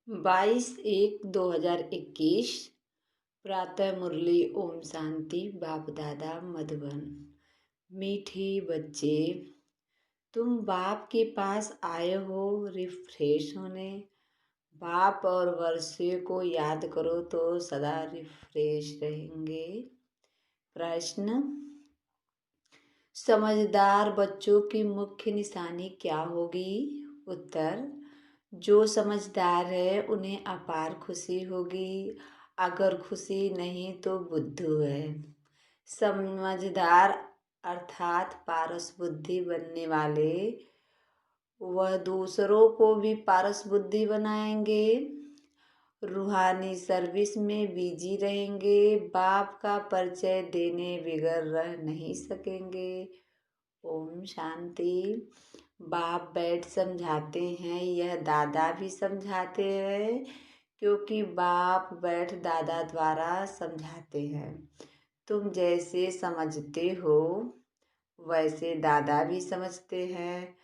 22/1/2021 प्रातः मुरली। ओम शांति। बाप दादा मधुबन। मीठे बच्चे, तुम बाप के पास आए हो रिफ्रेश होने। बाप और वर्षों को याद करो तो सदा रिफ्रेश रहेंगे। प्रश्न: समझदार बच्चों की मुख्य निशानी क्या होगी? उत्तर: जो समझदार है उन्हें अपार खुशी होगी, अगर खुशी नहीं तो बुद्धू है। समझदार अर्थात पारस बुद्धि बनने वाले, वह दूसरों को भी पारस बुद्धि बनाएंगे, रूहानी सर्विस में बिजी रहेंगे, बाप का परिचय देने बिगड़ रह नहीं सकेंगे। ओम शांति। बाप बैठ समझाते हैं, यह दादा भी समझाते हैं, क्योंकि बाप बैठ दादा द्वारा समझाते हैं। तुम जैसे समझते हो वैसे दादा भी समझते हैं।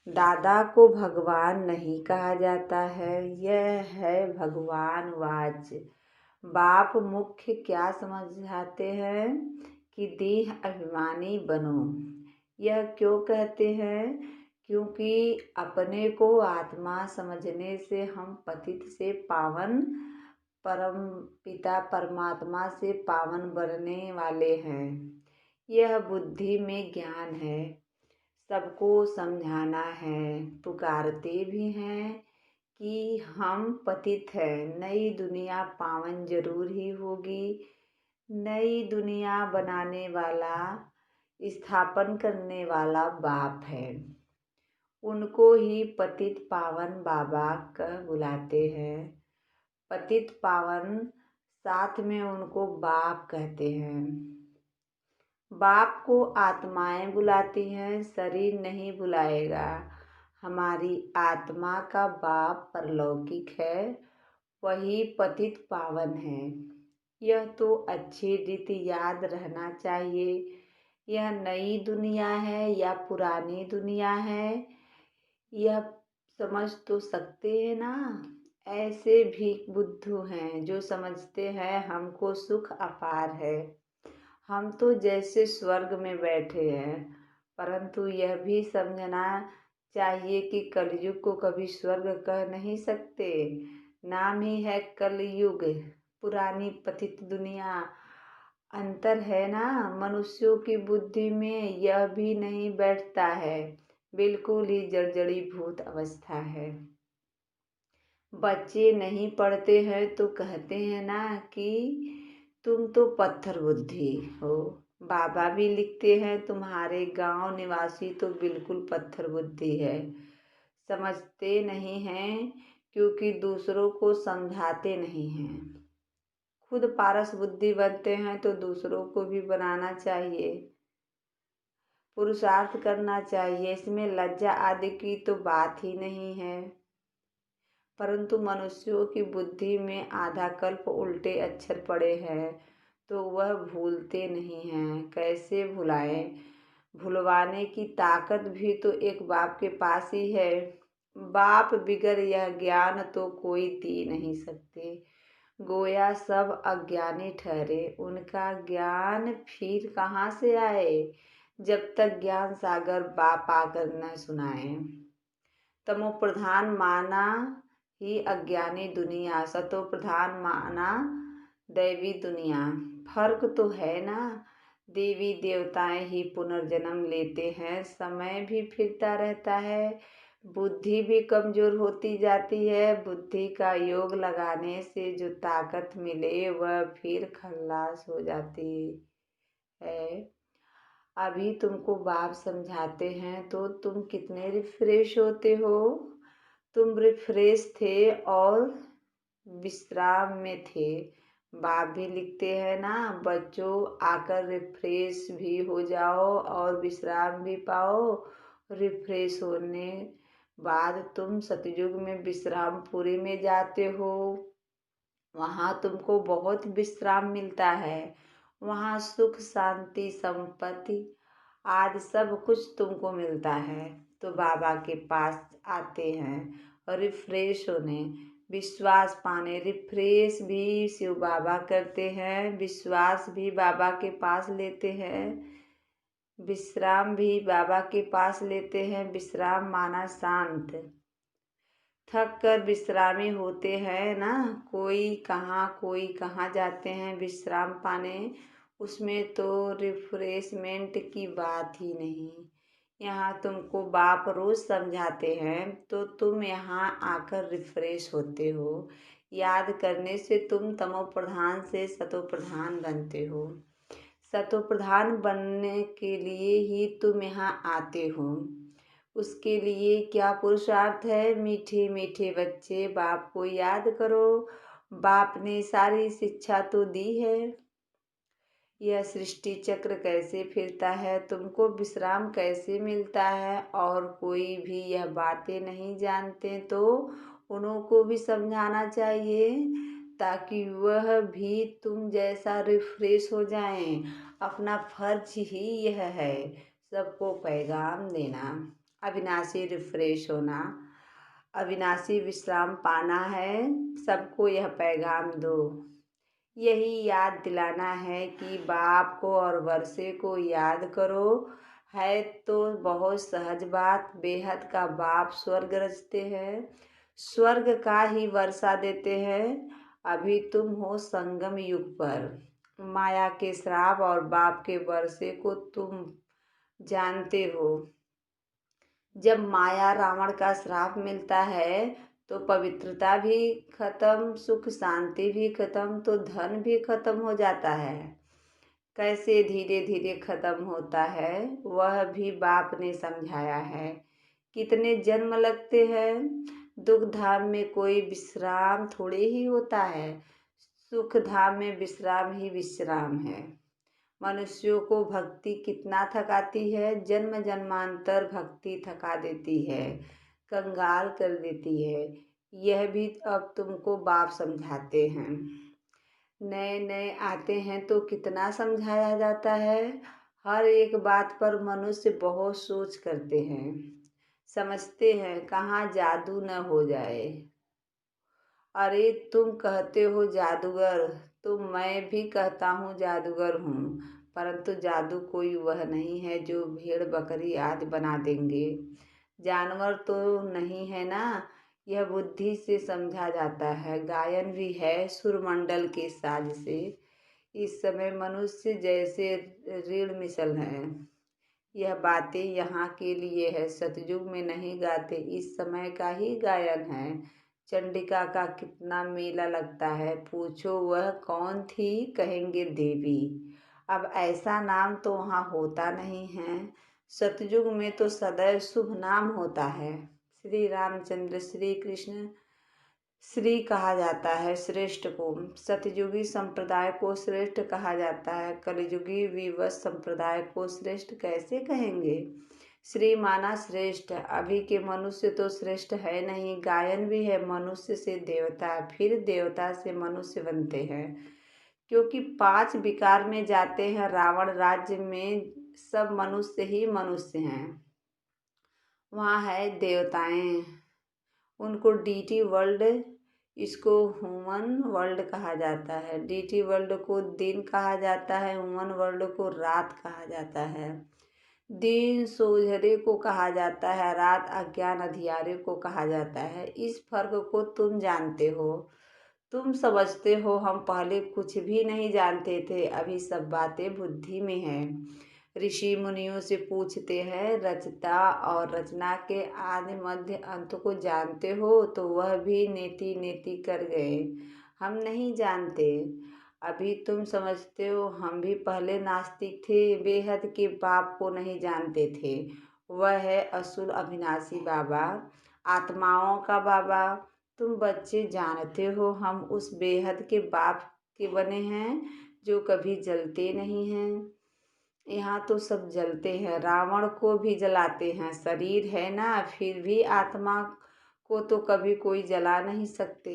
दादा को भगवान नहीं कहा जाता है, यह है भगवान वाच्य। बाप मुख्य क्या समझाते हैं कि देह अभिमानी बनो। यह क्यों कहते हैं? क्योंकि अपने को आत्मा समझने से हम पतित से पावन, परम पिता परमात्मा से पावन बनने वाले हैं। यह बुद्धि में ज्ञान है। सबको समझाना है। पुकारते भी हैं कि हम पतित हैं, नई दुनिया पावन जरूर ही होगी। नई दुनिया बनाने वाला, स्थापन करने वाला बाप है। उनको ही पतित पावन बाबा कह बुलाते हैं। पतित पावन साथ में उनको बाप कहते हैं। बाप को आत्माएं बुलाती हैं, शरीर नहीं बुलाएगा। हमारी आत्मा का बाप परलौकिक है, वही पतित पावन है। यह तो अच्छी रीति याद रहना चाहिए। यह नई दुनिया है या पुरानी दुनिया है, यह समझ तो सकते हैं ना। ऐसे भी बुद्धू हैं जो समझते हैं हमको सुख अपार है, हम तो जैसे स्वर्ग में बैठे हैं। परंतु यह भी समझना चाहिए कि कलयुग को कभी स्वर्ग कह नहीं सकते। नाम ही है कलयुग, पुरानी पतित दुनिया। अंतर है ना। मनुष्यों की बुद्धि में यह भी नहीं बैठता है, बिल्कुल ही जर्जरी भूत अवस्था है। बच्चे नहीं पढ़ते हैं तो कहते हैं ना कि तुम तो पत्थर बुद्धि हो। बाबा भी लिखते हैं तुम्हारे गांव निवासी तो बिल्कुल पत्थर बुद्धि है। समझते नहीं हैं क्योंकि दूसरों को समझाते नहीं हैं। खुद पारस बुद्धि बनते हैं तो दूसरों को भी बनाना चाहिए, पुरुषार्थ करना चाहिए। इसमें लज्जा आदि की तो बात ही नहीं है। परंतु मनुष्यों की बुद्धि में आधा कल्प उल्टे अक्षर पड़े हैं तो वह भूलते नहीं हैं। कैसे भुलाएं? भुलवाने की ताकत भी तो एक बाप के पास ही है। बाप बिगर यह ज्ञान तो कोई दे नहीं सकते। गोया सब अज्ञानी ठहरे, उनका ज्ञान फिर कहाँ से आए जब तक ज्ञान सागर बाप आकर न सुनाए। तमो प्रधान माना ही अज्ञानी दुनिया, सतो प्रधान माना दैवी दुनिया। फर्क तो है ना। देवी देवताएं ही पुनर्जन्म लेते हैं, समय भी फिरता रहता है, बुद्धि भी कमजोर होती जाती है। बुद्धि का योग लगाने से जो ताकत मिले वह फिर खल्लास हो जाती है। अभी तुमको बाप समझाते हैं तो तुम कितने रिफ्रेश होते हो। तुम रिफ्रेश थे और विश्राम में थे। बाप भी लिखते हैं ना, बच्चों आकर रिफ्रेश भी हो जाओ और विश्राम भी पाओ। रिफ्रेश होने बाद तुम सतयुग में विश्रामपुरी में जाते हो। वहाँ तुमको बहुत विश्राम मिलता है। वहाँ सुख शांति संपत्ति आज सब कुछ तुमको मिलता है। तो बाबा के पास आते हैं और रिफ्रेश होने। विश्वास पाने, रिफ्रेश भी शिव बाबा करते हैं, विश्वास भी बाबा के पास लेते हैं, विश्राम भी बाबा के पास लेते हैं। विश्राम माना शांत, थक कर विश्रामी होते हैं ना, कोई कहाँ जाते हैं विश्राम पाने, उसमें तो रिफ्रेशमेंट की बात ही नहीं। यहाँ तुमको बाप रोज समझाते हैं तो तुम यहाँ आकर रिफ्रेश होते हो। याद करने से तुम तमो प्रधान से सतो प्रधान बनते हो। सतो प्रधान बनने के लिए ही तुम यहाँ आते हो। उसके लिए क्या पुरुषार्थ है? मीठे मीठे बच्चे, बाप को याद करो। बाप ने सारी शिक्षा तो दी है। यह सृष्टि चक्र कैसे फिरता है, तुमको विश्राम कैसे मिलता है, और कोई भी यह बातें नहीं जानते तो उनको भी समझाना चाहिए, ताकि वह भी तुम जैसा रिफ्रेश हो जाएं। अपना फर्ज ही यह है, सबको पैगाम देना, अविनाशी रिफ्रेश होना, अविनाशी विश्राम पाना है। सबको यह पैगाम दो। यही याद दिलाना है कि बाप को और वर्षे को याद करो। है तो बहुत सहज बात, बेहद का बाप स्वर्ग रचते हैं, स्वर्ग का ही वर्षा देते हैं। अभी तुम हो संगम युग पर। माया के श्राप और बाप के वर्षे को तुम जानते हो। जब माया रावण का श्राप मिलता है तो पवित्रता भी खत्म, सुख शांति भी खत्म, तो धन भी खत्म हो जाता है। कैसे धीरे धीरे खत्म होता है वह भी बाप ने समझाया है। कितने जन्म लगते हैं, दुख धाम में कोई विश्राम थोड़े ही होता है, सुख धाम में विश्राम ही विश्राम है। मनुष्यों को भक्ति कितना थकाती है, जन्म जन्मांतर भक्ति थका देती है, कंगाल कर देती है। यह भी अब तुमको बाप समझाते हैं। नए नए आते हैं तो कितना समझाया जाता है। हर एक बात पर मनुष्य बहुत सोच करते हैं, समझते हैं कहाँ जादू न हो जाए। अरे तुम कहते हो जादूगर, तो मैं भी कहता हूँ जादूगर हूँ, परंतु जादू कोई वह नहीं है जो भेड़ बकरी आदि बना देंगे। जानवर तो नहीं है ना, यह बुद्धि से समझा जाता है। गायन भी है सुरमंडल के साज से। इस समय मनुष्य जैसे रीढ़ मिसल है। यह बातें यहाँ के लिए है, सतयुग में नहीं गाते, इस समय का ही गायन है। चंडिका का कितना मेला लगता है, पूछो वह कौन थी, कहेंगे देवी। अब ऐसा नाम तो वहाँ होता नहीं है। सतयुग में तो सदैव शुभ नाम होता है। श्री रामचंद्र, श्री कृष्ण, श्री कहा जाता है श्रेष्ठ को। सतयुगी संप्रदाय को श्रेष्ठ कहा जाता है, कलयुगी विवश संप्रदाय को श्रेष्ठ कैसे कहेंगे? श्री माना श्रेष्ठ। अभी के मनुष्य तो श्रेष्ठ है नहीं। गायन भी है, मनुष्य से देवता, फिर देवता से मनुष्य बनते हैं, क्योंकि 5 विकार में जाते हैं। रावण राज्य में सब मनुष्य ही मनुष्य हैं, वहाँ है देवताएं, उनको डीटी वर्ल्ड, इसको ह्यूमन वर्ल्ड कहा जाता है। डीटी वर्ल्ड को दिन कहा जाता है, ह्यूमन वर्ल्ड को रात कहा जाता है। दिन सोझरे को कहा जाता है, रात अज्ञान अंधियारे को कहा जाता है। इस फर्क को तुम जानते हो, तुम समझते हो। हम पहले कुछ भी नहीं जानते थे, अभी सब बातें बुद्धि में है। ऋषि मुनियों से पूछते हैं, रचता और रचना के आदि मध्य अंत को जानते हो? तो वह भी नेति नेति कर गए, हम नहीं जानते। अभी तुम समझते हो, हम भी पहले नास्तिक थे, बेहद के बाप को नहीं जानते थे। वह है असुर अविनाशी बाबा, आत्माओं का बाबा। तुम बच्चे जानते हो, हम उस बेहद के बाप के बने हैं जो कभी जलते नहीं हैं। यहाँ तो सब जलते हैं, रावण को भी जलाते हैं। शरीर है ना, फिर भी आत्मा को तो कभी कोई जला नहीं सकते।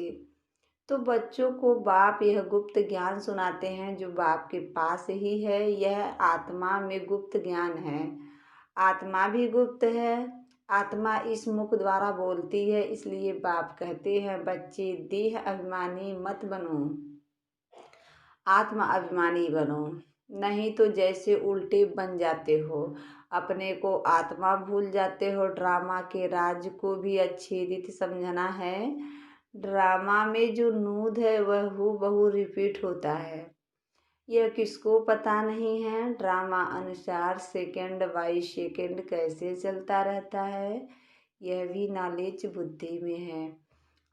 तो बच्चों को बाप यह गुप्त ज्ञान सुनाते हैं जो बाप के पास ही है। यह आत्मा में गुप्त ज्ञान है। आत्मा भी गुप्त है, आत्मा इस मुख द्वारा बोलती है, इसलिए बाप कहते हैं बच्चे देह अभिमानी मत बनो, आत्मा अभिमानी बनो, नहीं तो जैसे उल्टे बन जाते हो, अपने को आत्मा भूल जाते हो। ड्रामा के राज को भी अच्छी रीति समझना है। ड्रामा में जो नूद है वह हूबहू रिपीट होता है, यह किसको पता नहीं है। ड्रामा अनुसार सेकंड बाई सेकंड कैसे चलता रहता है, यह भी नॉलेज बुद्धि में है।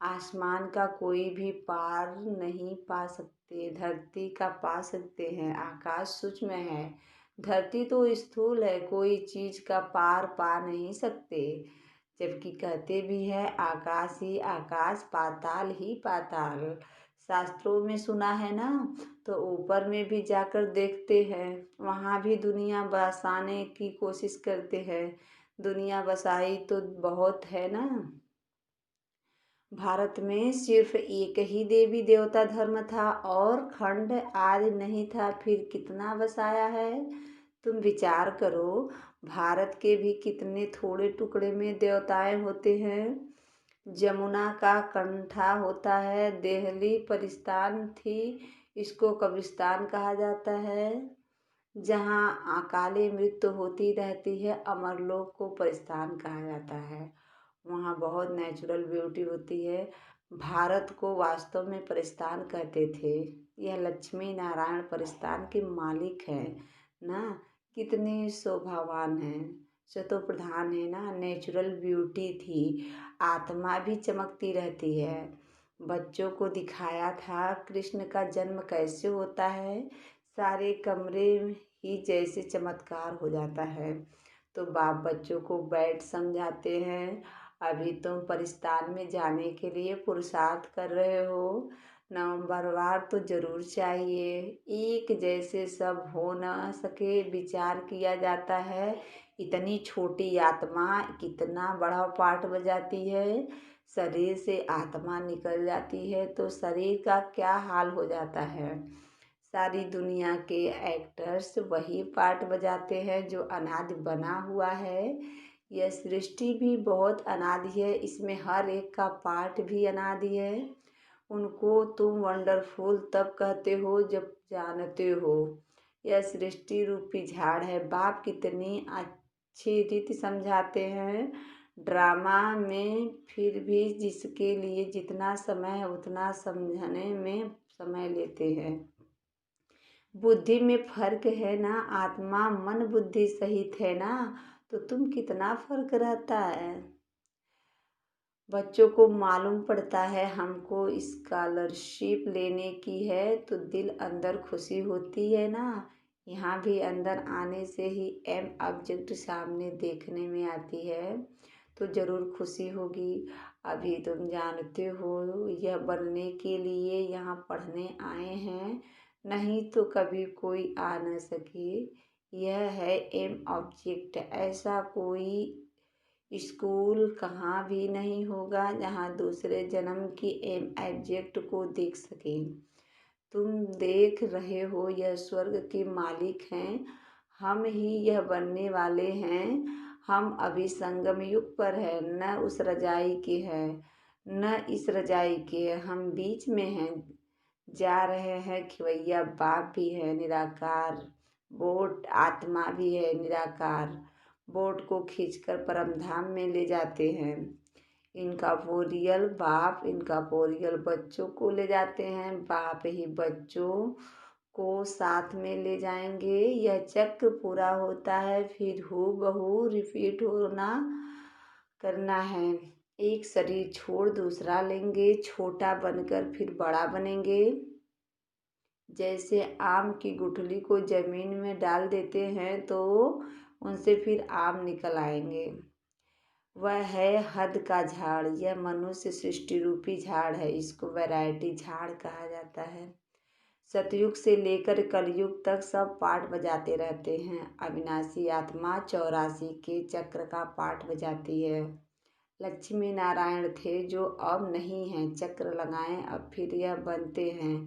आसमान का कोई भी पार नहीं पा सकते, धरती का पा सकते हैं। आकाश सूक्ष्म है, धरती तो स्थूल है, कोई चीज का पार पा नहीं सकते। जबकि कहते भी है आकाश ही आकाश, पाताल ही पाताल। शास्त्रों में सुना है ना, तो ऊपर में भी जाकर देखते हैं, वहाँ भी दुनिया बसाने की कोशिश करते हैं। दुनिया बसाई तो बहुत है ना। भारत में सिर्फ एक ही देवी देवता धर्म था और खंड आदि नहीं था, फिर कितना बसाया है। तुम विचार करो, भारत के भी कितने थोड़े टुकड़े में देवताएं होते हैं। जमुना का कंठा होता है, देहली परिस्तान थी, इसको कब्रिस्तान कहा जाता है। जहाँ अकाले मृत्यु होती रहती है, अमरलोक को परिस्तान कहा जाता है। वहाँ बहुत नेचुरल ब्यूटी होती है। भारत को वास्तव में परिस्तान कहते थे। यह लक्ष्मी नारायण परिस्तान के मालिक हैं ना। कितने शोभावान हैं, शतो प्रधान है ना। नेचुरल ब्यूटी थी, आत्मा भी चमकती रहती है। बच्चों को दिखाया था कृष्ण का जन्म कैसे होता है, सारे कमरे ही जैसे चमत्कार हो जाता है। तो बाप बच्चों को बैठ समझाते हैं, अभी तुम परिस्तान में जाने के लिए पुरुषार्थ कर रहे हो, नंबरवार तो जरूर चाहिए। एक जैसे सब हो न सके, विचार किया जाता है। इतनी छोटी आत्मा कितना बड़ा पार्ट बजाती है। शरीर से आत्मा निकल जाती है तो शरीर का क्या हाल हो जाता है। सारी दुनिया के एक्टर्स वही पार्ट बजाते हैं जो अनादि बना हुआ है। यह सृष्टि भी बहुत अनादि है, इसमें हर एक का पार्ट भी अनादि है। उनको तुम वंडरफुल तब कहते हो जब जानते हो। यह सृष्टि रूपी झाड़ है। बाप कितनी अच्छी रीति समझाते हैं ड्रामा में, फिर भी जिसके लिए जितना समय है उतना समझने में समय लेते हैं। बुद्धि में फर्क है ना, आत्मा मन बुद्धि सहित है ना, तो तुम कितना फर्क रहता है। बच्चों को मालूम पड़ता है हमको स्कॉलरशिप लेने की है, तो दिल अंदर खुशी होती है ना। यहाँ भी अंदर आने से ही एम ऑब्जेक्ट सामने देखने में आती है, तो ज़रूर खुशी होगी। अभी तुम जानते हो यह बनने के लिए यहाँ पढ़ने आए हैं, नहीं तो कभी कोई आ न सके। यह है एम ऑब्जेक्ट। ऐसा कोई स्कूल कहाँ भी नहीं होगा जहाँ दूसरे जन्म की एम ऑब्जेक्ट को देख सकें। तुम देख रहे हो यह स्वर्ग के मालिक हैं, हम ही यह बनने वाले हैं। हम अभी संगम युग पर है, न उस रजाई के है न इस रजाई के है, हम बीच में हैं। जा रहे हैं खिवैया बाप भी है निराकार, बोट आत्मा भी है निराकार। बोट को खींचकर परमधाम में ले जाते हैं। इनका पोरियल बाप, इनका पोरियल बच्चों को ले जाते हैं, बाप ही बच्चों को साथ में ले जाएंगे। यह चक्र पूरा होता है, फिर हूबहू रिपीट होना करना है। एक शरीर छोड़ दूसरा लेंगे, छोटा बनकर फिर बड़ा बनेंगे। जैसे आम की गुठली को जमीन में डाल देते हैं तो उनसे फिर आम निकल आएंगे। वह है हद का झाड़। यह मनुष्य सृष्टि रूपी झाड़ है, इसको वैरायटी झाड़ कहा जाता है। सतयुग से लेकर कलयुग तक सब पाठ बजाते रहते हैं। अविनाशी आत्मा 84 के चक्र का पाठ बजाती है। लक्ष्मी नारायण थे जो अब नहीं हैं, चक्र लगाएं अब फिर यह बनते हैं।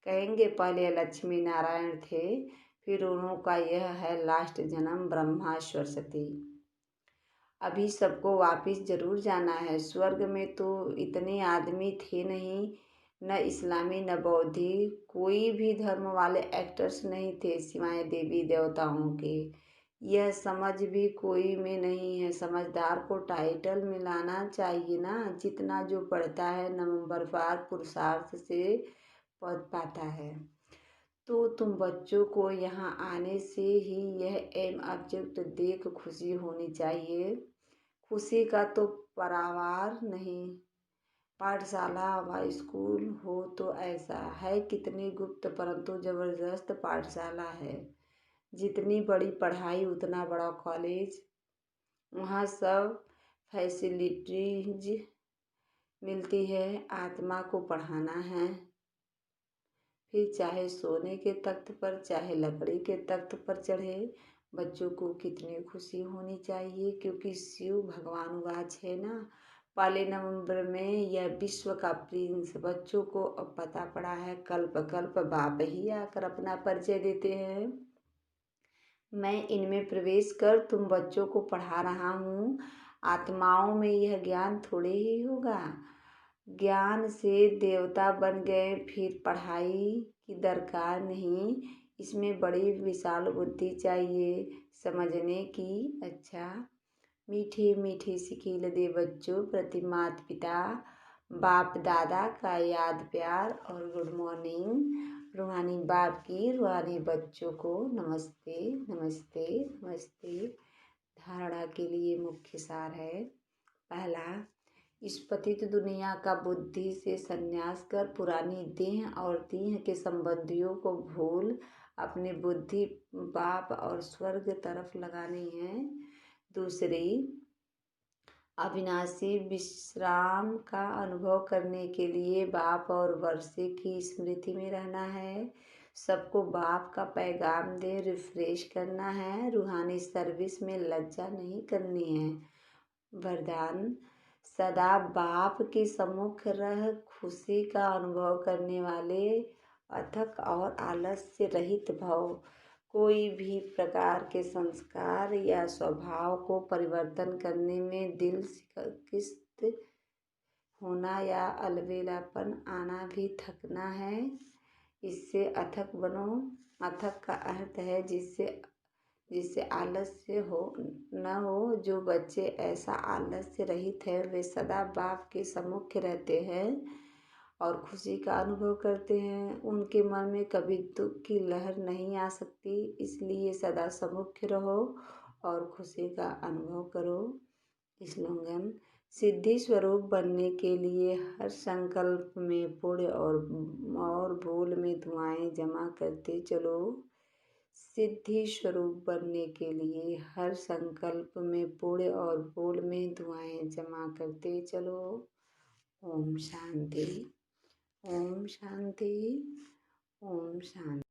कहेंगे पहले लक्ष्मी नारायण थे, फिर उन्हों का यह है लास्ट जन्म ब्रह्मा सरस्वती। अभी सबको वापिस जरूर जाना है। स्वर्ग में तो इतने आदमी थे नहीं, न इस्लामी न बौद्धी, कोई भी धर्म वाले एक्टर्स नहीं थे सिवाय देवी देवताओं के। यह समझ भी कोई में नहीं है। समझदार को टाइटल मिलाना चाहिए ना। जितना जो पढ़ता है नंबरवार पुरुषार्थ से पद पाता है। तो तुम बच्चों को यहाँ आने से ही यह एम ऑब्जेक्ट देख खुशी होनी चाहिए। खुशी का तो पारावार नहीं। पाठशाला व स्कूल हो तो ऐसा है कितनी गुप्त परंतु जबरदस्त पाठशाला है। जितनी बड़ी पढ़ाई उतना बड़ा कॉलेज। वहाँ सब फैसिलिटीज मिलती है। आत्मा को पढ़ाना है, फिर चाहे सोने के तख्त पर चाहे लकड़ी के तख्त पर चढ़े। बच्चों को कितनी खुशी होनी चाहिए, क्योंकि शिव भगवान वाच है ना। पहले नवंबर में यह विश्व का प्रिंस। बच्चों को अब पता पड़ा है, कल्प कल्प बाप ही आकर अपना परिचय देते हैं। मैं इनमें प्रवेश कर तुम बच्चों को पढ़ा रहा हूँ। आत्माओं में यह ज्ञान थोड़े ही होगा। ज्ञान से देवता बन गए, फिर पढ़ाई की दरकार नहीं। इसमें बड़ी विशाल बुद्धि चाहिए समझने की। अच्छा, मीठे मीठे सिकील दे बच्चों प्रति माता पिता बाप दादा का याद प्यार और गुड मॉर्निंग। रूहानी बाप की रूहानी बच्चों को नमस्ते नमस्ते नमस्ते। धारणा के लिए मुख्य सार है। पहला, इस पतित दुनिया का बुद्धि से संन्यास कर पुरानी देह और देह के संबंधियों को भूल अपनी बुद्धि बाप और स्वर्ग तरफ लगानी है। दूसरी, अविनाशी विश्राम का अनुभव करने के लिए बाप और वर्षे की स्मृति में रहना है। सबको बाप का पैगाम दे रिफ्रेश करना है। रूहानी सर्विस में लज्जा नहीं करनी है। वरदान, सदा बाप के सम्मुख रह खुशी का अनुभव करने वाले अथक और आलस्य रहित भव। कोई भी प्रकार के संस्कार या स्वभाव को परिवर्तन करने में दिल शिकस्त होना या अलबेलापन आना भी थकना है। इससे अथक बनो। अथक का अर्थ है जिससे आलस्य हो न हो। जो बच्चे ऐसा आलस्य रहित है वे सदा बाप के सम्मुख रहते हैं और खुशी का अनुभव करते हैं। उनके मन में कभी दुख की लहर नहीं आ सकती। इसलिए सदा सम्मुख रहो और खुशी का अनुभव करो। स्लोगन, सिद्धि स्वरूप बनने के लिए हर संकल्प में पुण्य और बोल में दुआएं जमा करते चलो। सिद्धि स्वरूप बनने के लिए हर संकल्प में पुण्य और बोल में दुआएं जमा करते चलो। ओम शांति, ओम शांति, ओम शांति।